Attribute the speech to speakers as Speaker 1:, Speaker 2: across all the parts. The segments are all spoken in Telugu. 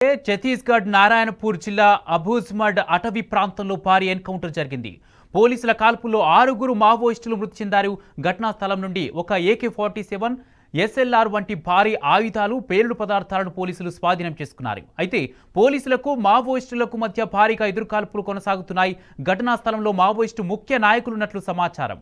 Speaker 1: ఛత్తీస్గఢ్ నారాయణపూర్ జిల్లా అబూజ్మడ్ అటవీ ప్రాంతంలో భారీ ఎన్కౌంటర్ జరిగింది. పోలీసుల కాల్పుల్లో 6 మావోయిస్టులు మృతి చెందారు. ఘటనా స్థలం నుండి ఒక AK-47 SLR వంటి భారీ ఆయుధాలు, పేలుడు పదార్థాలను పోలీసులు స్వాధీనం చేసుకున్నారు. అయితే పోలీసులకు మావోయిస్టులకు మధ్య భారీగా ఎదురుకాల్పులు కొనసాగుతున్నాయి. ఘటనా స్థలంలో మావోయిస్టు ముఖ్య నాయకులున్నట్లు సమాచారం.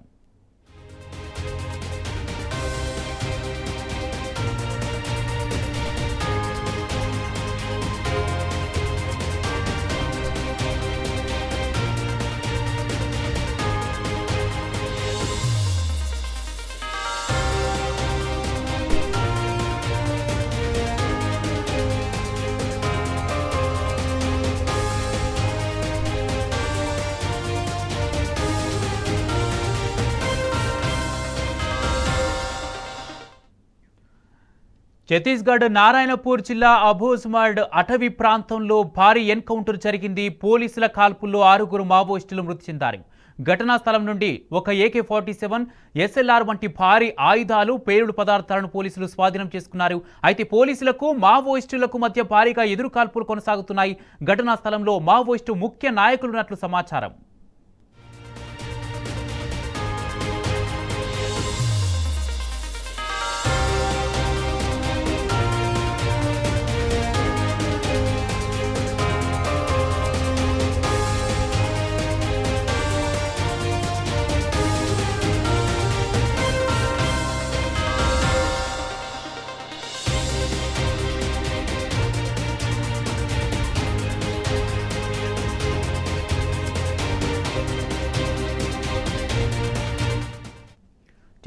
Speaker 1: ఛత్తీస్గఢ్ నారాయణపూర్ జిల్లా అబూజ్మడ్ అటవీ ప్రాంతంలో భారీ ఎన్కౌంటర్ జరిగింది. పోలీసుల కాల్పుల్లో 6 మావోయిస్టులు మృతి చెందారు. ఘటనా స్థలం నుండి ఒక AK-47 SLR వంటి భారీ ఆయుధాలు, పేలుడు పదార్థాలను పోలీసులు స్వాధీనం చేసుకున్నారు. అయితే పోలీసులకు మావోయిస్టులకు మధ్య భారీగా ఎదురుకాల్పులు కొనసాగుతున్నాయి. ఘటనా స్థలంలో మావోయిస్టు ముఖ్య నాయకులున్నట్లు సమాచారం.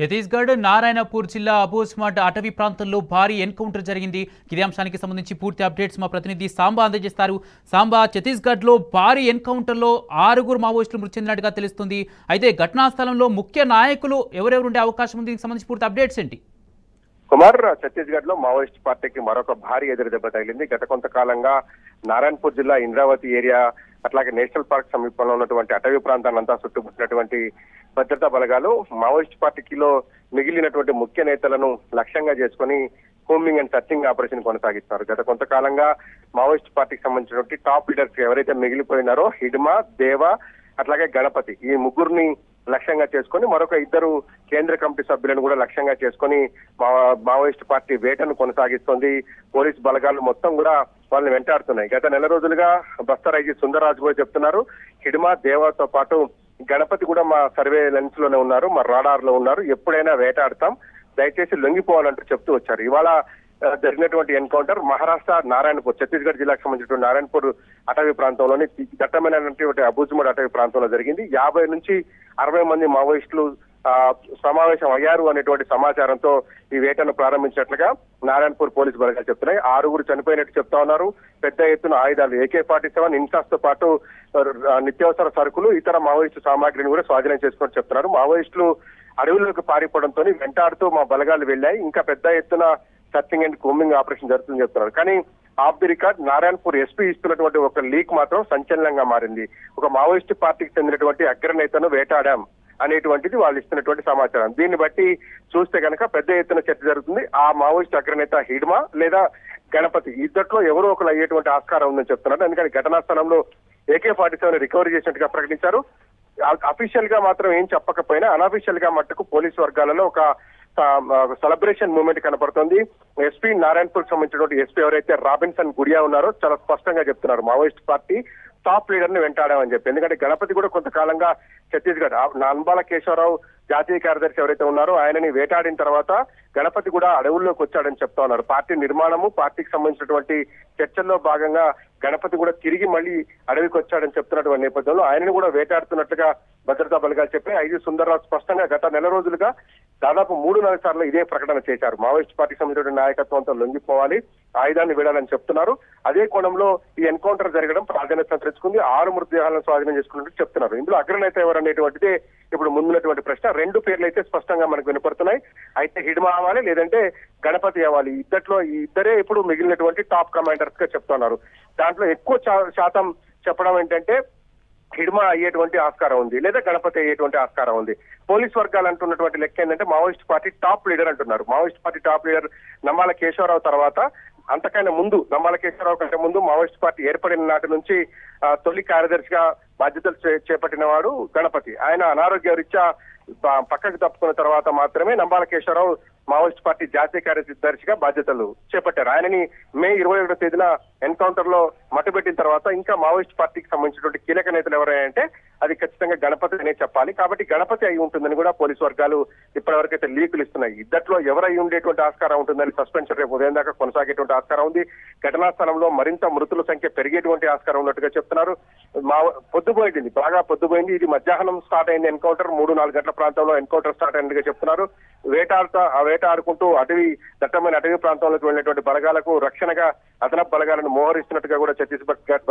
Speaker 1: ఛత్తీస్గఢ్ నారాయణపూర్ జిల్లా అబూజ్మడ్ అటవీ ప్రాంతంలో భారీ ఎన్కౌంటర్ జరిగింది. ఇదే అంశానికి సంబంధించి పూర్తి అప్డేట్స్ మా ప్రతినిధి సాంబా అందజేస్తారు. సాంబా, ఛత్తీస్గఢ్లో భారీ ఎన్కౌంటర్లో 6 మావోయిస్టులు మృతి చెందినట్టుగా తెలుస్తుంది. అయితే ఘటనా స్థలంలో ముఖ్య నాయకులు ఎవరెవరు ఉండే అవకాశం ఉంది? దీనికి సంబంధించి పూర్తి అప్డేట్స్ ఏంటి?
Speaker 2: కుమార్, ఛత్తీస్గఢ్ లో మావోయిస్ట్ పార్టీకి మరొక భారీ ఎదురు దెబ్బ తగిలింది. గత కొంతకాలంగా నారాయణపూర్ జిల్లా ఇంద్రావతి ఏరియా, అట్లాగే నేషనల్ పార్క్ సమీపంలో ఉన్నటువంటి అటవీ ప్రాంతాన్నంతా చుట్టుముట్టినటువంటి భద్రతా బలగాలు మావోయిస్ట్ పార్టీలో మిగిలినటువంటి ముఖ్య నేతలను లక్ష్యంగా చేసుకుని హోమింగ్ అండ్ సర్చింగ్ ఆపరేషన్ కొనసాగిస్తున్నారు. గత కొంతకాలంగా మావోయిస్ట్ పార్టీకి సంబంధించినటువంటి టాప్ లీడర్స్ ఎవరైతే మిగిలిపోయినారో హిడ్మా, దేవ, అట్లాగే గణపతి, ఈ ముగ్గురిని లక్ష్యంగా చేసుకొని మరొక 2 కేంద్ర కమిటీ సభ్యులను కూడా లక్ష్యంగా చేసుకొని మావోయిస్ట్ పార్టీ వేటను కొనసాగిస్తోంది. పోలీస్ బలగాలు మొత్తం కూడా వాళ్ళని వెంటాడుతున్నాయి. గత నెల రోజులుగా బస్తర్ ఐజీ సుందర్రాజు కూడా చెప్తున్నారు, హిడ్మా, దేవతో పాటు గణపతి కూడా మా సర్వేలెన్స్ లోనే ఉన్నారు, మా రాడార్ లో ఉన్నారు, ఎప్పుడైనా వేటాడతాం, దయచేసి లొంగిపోవాలంటూ చెప్తూ వచ్చారు. ఇవాళ జరిగినటువంటి ఎన్కౌంటర్ మహారాష్ట్ర నారాయణపూర్, ఛత్తీస్గఢ్ జిల్లాకు సంబంధించినటువంటి నారాయణపూర్ అటవీ ప్రాంతంలోని దట్టమైనటువంటి అబూజ్మడ్ అటవీ ప్రాంతంలో జరిగింది. 50 నుంచి 60 మంది మావోయిస్టులు సమావేశం అయ్యారు అనేటువంటి సమాచారంతో ఈ వేటను ప్రారంభించినట్లుగా నారాయణపూర్ పోలీసు బలగాలు చెప్తున్నాయి. 6 చనిపోయినట్టు చెప్తా ఉన్నారు. పెద్ద ఎత్తున ఆయుధాలు, AK-47 ఇన్సాస్ తో పాటు నిత్యావసర సరుకులు, ఇతర మావోయిస్టు సామాగ్రిని కూడా స్వాధీనం చేసుకుని చెప్తున్నారు. మావోయిస్టులు అడవుల్లోకి పారిపోవడంతో వెంటాడుతూ మా బలగాలు వెళ్ళాయి. ఇంకా పెద్ద ఎత్తున సర్చింగ్ అండ్ కోమింగ్ ఆపరేషన్ జరుగుతుందని చెప్తున్నారు. కానీ of the record Narayanpur SP ఇస్తున్నటువంటి ఒక లీక్ మాత్రం సంచలనంగా మారింది. ఒక మావోయిస్ట్ పార్టీకి చెందినటువంటి అగ్రనేతను వేటాడాం అనేటువంటిది వాళ్ళు ఇస్తున్నటువంటి సమాచారం. దీన్ని బట్టి చూస్తే కనుక పెద్ద ఎత్తున చర్చ జరుగుతుంది. ఆ మావోయిస్ట్ అగ్రనేత హిడ్మా లేదా గణపతి, ఇద్దట్లో ఎవరో ఒకరు అయ్యేటువంటి ఆస్కారం ఉందని చెప్తున్నారు. అందుకని ఘటనా స్థలంలో AK-47 రికవరీ చేసినట్టుగా ప్రకటించారు. అఫీషియల్ గా మాత్రం ఏం చెప్పకపోయినా అనఫీషియల్ గా మట్టుకు పోలీసు వర్గాలలో ఒక సెలబ్రేషన్ మూమెంట్ కనపడుతుంది. SP నారాయణపూర్ సంబంధించినటువంటి SP ఎవరైతే రాబిన్సన్ గుడియా ఉన్నారో చాలా స్పష్టంగా చెప్తున్నారు, మావోయిస్ట్ పార్టీ టాప్ లీడర్ ని వెంటాడామని చెప్పి. ఎందుకంటే గణపతి కూడా కొంతకాలంగా ఛత్తీస్గఢ్ అంబాల కేశవరావు జాతీయ కార్యదర్శి ఎవరైతే ఉన్నారో ఆయనని వేటాడిన తర్వాత గణపతి కూడా అడవుల్లోకి వచ్చాడని చెప్తా ఉన్నారు. పార్టీ నిర్మాణము, పార్టీకి సంబంధించినటువంటి చర్చల్లో భాగంగా గణపతి కూడా తిరిగి మళ్ళీ అడవికి వచ్చాడని చెప్తున్నటువంటి నేపథ్యంలో ఆయనను కూడా వేటాడుతున్నట్లుగా భద్రతా బలగాలు చెప్పాయి. ఐజీ సుందర్రాజు స్పష్టంగా గత నెల రోజులుగా దాదాపు 3-4 సార్లు ఇదే ప్రకటన చేశారు. మావోయిస్ట్ పార్టీకి సంబంధించిన నాయకత్వంతో లొంగిపోవాలి, ఆయుధాన్ని వీడాలని చెప్తున్నారు. అదే కోణంలో ఈ ఎన్కౌంటర్ జరగడం ప్రాధాన్యత సంతరించుకుంది. 6 మృతదేహాలను స్వాధీనం చేసుకున్నట్టు చెప్తున్నారు. ఇందులో అగ్రనేత ఎవరనేటువంటిదే ఇప్పుడు ముందున్నటువంటి ప్రశ్న. 2 పేర్లు అయితే స్పష్టంగా మనకు వినపడుతున్నాయి. అయితే హిడ్మా అవ్వాలి, లేదంటే గణపతి అవ్వాలి. ఇద్దరే ఇప్పుడు మిగిలినటువంటి టాప్ కమాండర్స్ గా చెప్తున్నారు. దాంట్లో ఎక్కువ శాతం చెప్పడం ఏంటంటే హిడ్మా అయ్యేటువంటి ఆస్కారం ఉంది, లేదా గణపతి అయ్యేటువంటి ఆస్కారం ఉంది. పోలీస్ వర్గాలు అంటున్నటువంటి లెక్క ఏంటంటే మావోయిస్ట్ పార్టీ టాప్ లీడర్ అంటున్నారు. Maoist party top leader Nambala Keshavarao తర్వాత అంతకైనా ముందు నంబాల కేశవరావు కంటే ముందు మావోయిస్ట్ పార్టీ ఏర్పడిన నాటి నుంచి తొలి కార్యదర్శిగా బాధ్యతలు చేపట్టిన వాడు గణపతి. ఆయన అనారోగ్య రీత్యా పక్కకు తప్పుకున్న తర్వాత మాత్రమే నంబాల కేశవరావు మావోయిస్ట్ పార్టీ జాతీయ కార్యదర్శిగా బాధ్యతలు చేపట్టారు. ఆయనని మే 21వ తేదీన ఎన్కౌంటర్ లో మట్టుబెట్టిన తర్వాత ఇంకా మావోయిస్ట్ పార్టీకి సంబంధించినటువంటి కీలక నేతలు ఎవరైనా అది ఖచ్చితంగా గణపతి అనే చెప్పాలి. కాబట్టి గణపతి అయి ఉంటుందని కూడా పోలీసు వర్గాలు ఇప్పటివరకు అయితే లీకులు ఇస్తున్నాయి. ఇద్దట్లో ఎవరై ఉండేటువంటి ఆస్కారం ఉంటుందని సస్పెన్షన్ రేపు ఉదయం దాకా కొనసాగేటువంటి ఆస్కారం ఉంది. ఘటనా స్థలంలో మరింత మృతుల సంఖ్య పెరిగేటువంటి ఆస్కారం ఉన్నట్టుగా చెప్తున్నారు. పొద్దుపోయింది, బాగా పొద్దుపోయింది. ఇది మధ్యాహ్నం స్టార్ట్ అయింది ఎన్కౌంటర్. 3-4 గంటల ప్రాంతంలో ఎన్కౌంటర్ స్టార్ట్ అయినట్టుగా చెప్తున్నారు. వేట ఆడుకుంటూ దట్టమైన అటవీ ప్రాంతంలోకి వెళ్ళినటువంటి బలగాలకు రక్షణగా అదనపు బలగాలను మోహరిస్తున్నట్టుగా కూడా ఛత్తీస్గఢ్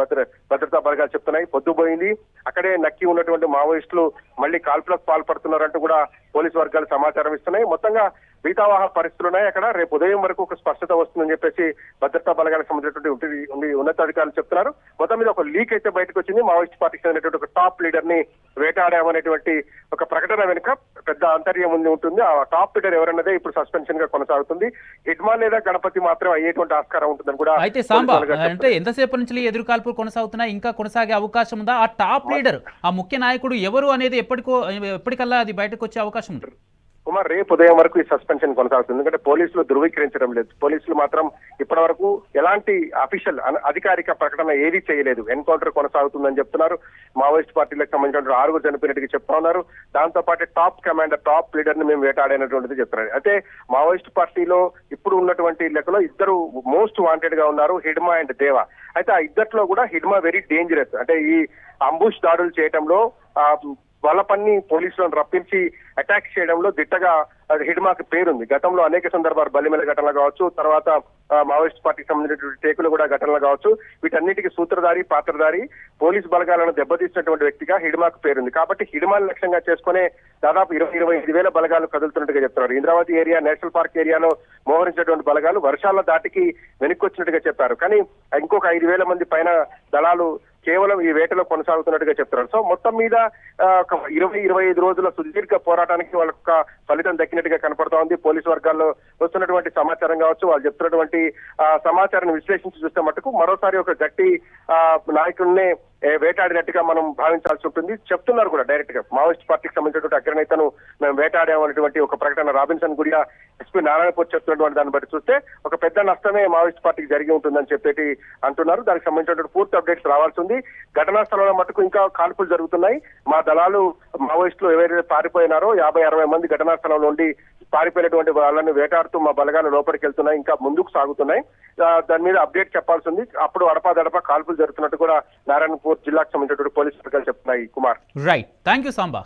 Speaker 2: భద్రతా బలగాలు చెప్తున్నాయి. పొద్దుపోయింది, అక్కడే నక్కి ఉన్నటువంటి మావోయిస్టులు మళ్ళీ కాల్పులకు పాల్పడుతున్నారంటూ కూడా పోలీసు వర్గాలు సమాచారం ఇస్తున్నాయి. మొత్తంగా భీతావాహ పరిస్థితులున్నాయి అక్కడ. రేపు ఉదయం వరకు ఒక స్పష్టత వస్తుందని చెప్పేసి భద్రతా బలగాలకు సంబంధించినటువంటి ఉన్నతాధికారులు చెప్తున్నారు. మొత్తం మీద ఒక లీక్ అయితే బయటకు వచ్చింది. మావోయిస్ట్ పార్టీకి చెందినటువంటి ఒక టాప్ లీడర్ ని వేటాడామనేటువంటి ఒక ప్రకటన వెనుక పెద్ద అంతర్యం ఉంటుంది. ఆ టాప్ లీడర్ ఎవరన్నదే ఇప్పుడు సస్పెన్షన్ గా కొనసాగుతుంది. హిడ్మాన్ లేదా గణపతి మాత్రం అయ్యేటువంటి ఆస్కారం ఉంటుందని కూడా.
Speaker 1: అయితే సాంబా అంటే ఎంతసేపు నుంచి ఎదురు కాల్పులు కొనసాగుతున్నాయి, ఇంకా కొనసాగే అవకాశం ఉందా? ఆ టాప్ లీడర్, ఆ ముఖ్య నాయకుడు ఎవరు అనేది ఎప్పటికల్లా అది బయటకు వచ్చే అవకాశం ఉంటుంది?
Speaker 2: కుమార్, రేపు ఉదయం వరకు ఈ సస్పెన్షన్ కొనసాగుతుంది. ఎందుకంటే పోలీసులు ధృవీకరించడం లేదు. పోలీసులు మాత్రం ఇప్పటి వరకు ఎలాంటి అఫీషియల్ అధికారిక ప్రకటన ఏదీ చేయలేదు. ఎన్కౌంటర్ కొనసాగుతుందని చెప్తున్నారు. మావోయిస్ట్ పార్టీలకు సంబంధించిన 6 చనిపోయినట్టుగా చెప్తా ఉన్నారు. దాంతో పాటు టాప్ కమాండర్, టాప్ లీడర్ ని మేము వేటాడైనటువంటిది చెప్తున్నారు. అయితే మావోయిస్ట్ పార్టీలో ఇప్పుడు ఉన్నటువంటి లెక్కలో ఇద్దరు మోస్ట్ వాంటెడ్ గా ఉన్నారు, హిడ్మా అండ్ దేవా. అయితే ఆ ఇద్దట్లో కూడా హిడ్మా వెరీ డేంజరస్. అంటే ఈ అంబుష్ దాడులు చేయడంలో వాళ్ళపన్ని పోలీసులను రప్పించి అటాక్ చేయడంలో దిట్టగా హిడ్మాకి పేరుంది. గతంలో అనేక సందర్భాలు బలిమెల ఘటనలు కావచ్చు, తర్వాత మావోయిస్ట్ పార్టీకి సంబంధించినటువంటి టేకులు కూడా ఘటనలు కావచ్చు, వీటన్నిటికీ సూత్రధారి, పాత్రధారి, పోలీసు బలగాలను దెబ్బతీసినటువంటి వ్యక్తిగా హిడ్మాకు పేరుంది. కాబట్టి హిడ్మాని లక్ష్యంగా చేసుకునే దాదాపు 20-25 వేల బలగాలు కదులుతున్నట్టుగా చెప్తున్నారు. ఇంద్రావతి ఏరియా, నేషనల్ పార్క్ ఏరియాలో మోహరించినటువంటి బలగాలు వర్షాల దాటికి వెనక్కి వచ్చినట్టుగా చెప్పారు. కానీ ఇంకొక 5,000 మంది పైన దళాలు కేవలం ఈ వేటలో కొనసాగుతున్నట్టుగా చెప్తున్నారు. సో మొత్తం మీద ఒక 20-25 రోజుల సుదీర్ఘ పోరాటానికి వాళ్ళకు ఫలితం దక్కినట్టుగా కనపడతా ఉంది. పోలీసు వర్గాల్లో వస్తున్నటువంటి సమాచారం కావచ్చు, వాళ్ళు చెప్తున్నటువంటి సమాచారాన్ని విశ్లేషించి చూస్తే మటుకు మరోసారి ఒక గట్టి నాయకుడినే వేటాడినట్టుగా మనం భావించాల్సి ఉంటుంది. చెప్తున్నారు కూడా డైరెక్ట్ గా. మావోయిస్ట్ పార్టీకి సంబంధించినటువంటి అగ్రనేతను మేము వేటాడామనేటువంటి ఒక ప్రకటన రాబిన్సన్ గుడియా, ఎస్పీ నారాయణపూర్ చెప్తున్నటువంటి దాన్ని బట్టి చూస్తే ఒక పెద్ద నష్టమే మావోయిస్ట్ పార్టీకి జరిగి ఉంటుందని చెప్పేసి అంటున్నారు. దానికి సంబంధించినటువంటి పూర్తి అప్డేట్స్ రావాల్సి ఉంది. ఘటనా స్థలంలో మటుకు ఇంకా కాల్పులు జరుగుతున్నాయి. మా దళాలు మావోయిస్టులు ఎవరైతే పారిపోయినారో 50-60 మంది ఘటనా స్థలంలో ఉండి పారిపోయినటువంటి వాళ్ళని వేటాడుతూ మా బలగాలు లోపలికి వెళ్తున్నాయి, ఇంకా ముందుకు సాగుతున్నాయి. దాని మీద అప్డేట్ చెప్పాల్సి ఉంది. అప్పుడు అడపాదడపా కాల్పులు జరుగుతున్నట్టు కూడా నారాయణపూర్ జిల్లాకు సంబంధించినటువంటి పోలీసు వర్గాలు చెప్తున్నాయి. Kumar,
Speaker 1: right, thank you Samba.